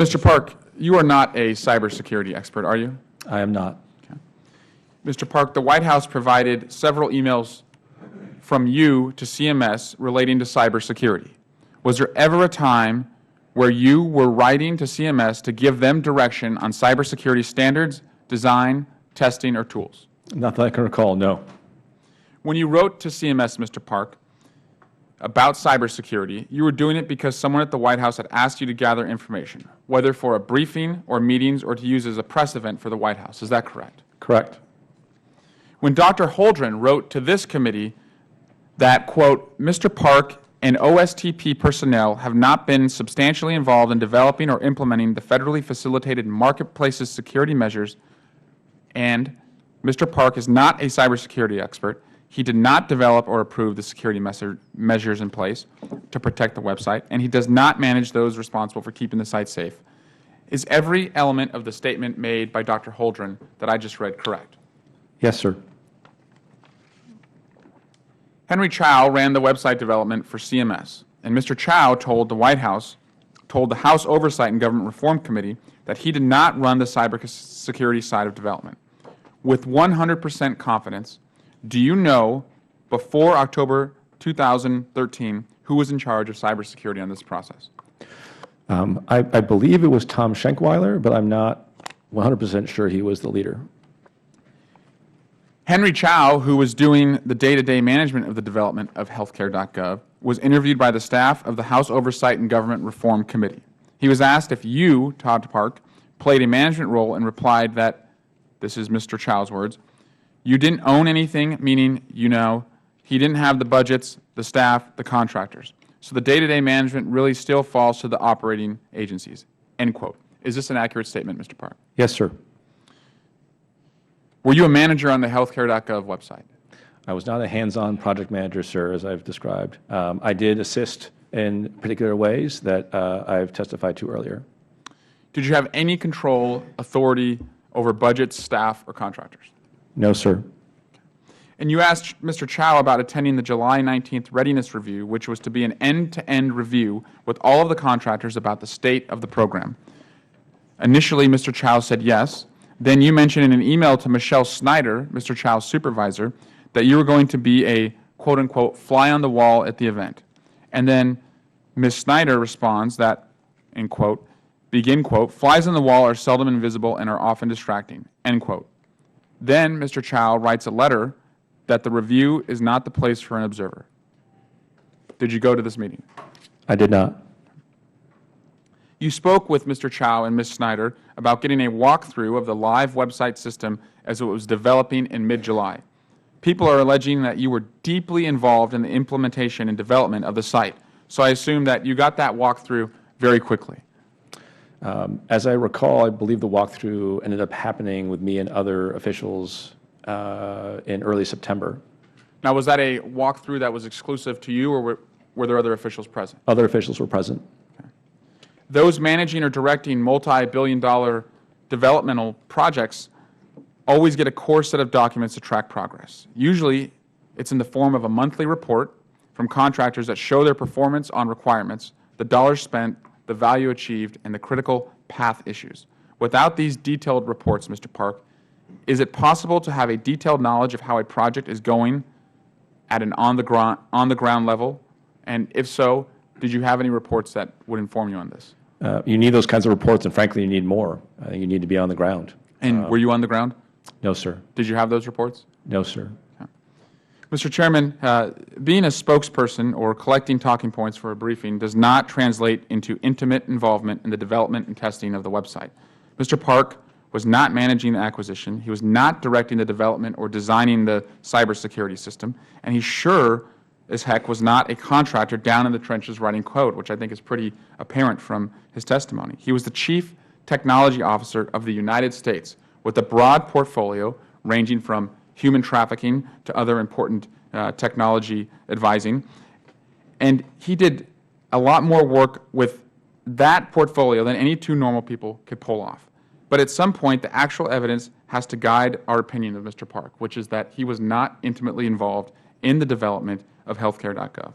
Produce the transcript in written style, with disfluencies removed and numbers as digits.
Mr. Park, you are not a cybersecurity expert, are you? I am not. Okay. Mr. Park, the White House provided several emails from you to CMS relating to cybersecurity. Was there ever a time where you were writing to CMS to give them direction on cybersecurity standards, design, testing, or tools? Not that I can recall, no. When you wrote to CMS, Mr. Park, about cybersecurity, you were doing it because someone at the White House had asked you to gather information, whether for a briefing or meetings or to use as a press event for the White House. Is that correct? Correct. When Dr. Holdren wrote to this committee that, quote, Mr. Park and OSTP personnel have not been substantially involved in developing or implementing the federally facilitated marketplaces security measures, and Mr. Park is not a cybersecurity expert, he did not develop or approve the security measures in place to protect the website, and he does not manage those responsible for keeping the site safe. Is every element of the statement made by Dr. Holdren that I just read correct? Yes, sir. Henry Chow ran the website development for CMS, and Mr. Chow told the House Oversight and Government Reform Committee that he did not run the cybersecurity side of development. With 100% confidence, do you know, before October 2013, who was in charge of cybersecurity on this process? I believe it was Tom Schenkweiler, but I'm not 100% sure he was the leader. Henry Chow, who was doing the day-to-day management of the development of Healthcare.gov, was interviewed by the staff of the House Oversight and Government Reform Committee. He was asked if you, Todd Park, played a management role and replied that, this is Mr. Chow's words, you didn't own anything, meaning, he didn't have the budgets, the staff, the contractors. So the day-to-day management really still falls to the operating agencies, end quote. Is this an accurate statement, Mr. Park? Yes, sir. Were you a manager on the Healthcare.gov website? I was not a hands-on project manager, sir, as I've described. I did assist in particular ways that I've testified to earlier. Did you have any control, authority over budgets, staff, or contractors? No, sir. And you asked Mr. Chow about attending the July 19th readiness review, which was to be an end-to-end review with all of the contractors about the state of the program. Initially, Mr. Chow said yes. Then you mentioned in an email to Michelle Snyder, Mr. Chow's supervisor, that you were going to be a, quote-unquote, fly on the wall at the event. And then Ms. Snyder responds that, in quote, begin quote, flies on the wall are seldom invisible and are often distracting, end quote. Then Mr. Chow writes a letter that the review is not the place for an observer. Did you go to this meeting? I did not. You spoke with Mr. Chow and Ms. Snyder about getting a walkthrough of the live website system as it was developing in mid-July. People are alleging that you were deeply involved in the implementation and development of the site, so I assume that you got that walkthrough very quickly. As I recall, I believe the walkthrough ended up happening with me and other officials in early September. Now, was that a walkthrough that was exclusive to you, or were there other officials present? Other officials were present. Okay. Those managing or directing multi-billion-dollar developmental projects always get a core set of documents to track progress. Usually, it's in the form of a monthly report from contractors that show their performance on requirements, the dollars spent, the value achieved, and the critical path issues. Without these detailed reports, Mr. Park, is it possible to have a detailed knowledge of how a project is going at an on-the-ground level? And if so, did you have any reports that would inform you on this? You need those kinds of reports, and frankly, you need more. I think you need to be on the ground. And were you on the ground? No, sir. Did you have those reports? No, sir. Okay. Mr. Chairman, being a spokesperson or collecting talking points for a briefing does not translate into intimate involvement in the development and testing of the website. Mr. Park was not managing the acquisition. He was not directing the development or designing the cybersecurity system. And he sure as heck was not a contractor down in the trenches writing code, which I think is pretty apparent from his testimony. He was the Chief Technology Officer of the United States with a broad portfolio ranging from human trafficking to other important technology advising. And he did a lot more work with that portfolio than any two normal people could pull off. But at some point, the actual evidence has to guide our opinion of Mr. Park, which is that he was not intimately involved in the development of Healthcare.gov.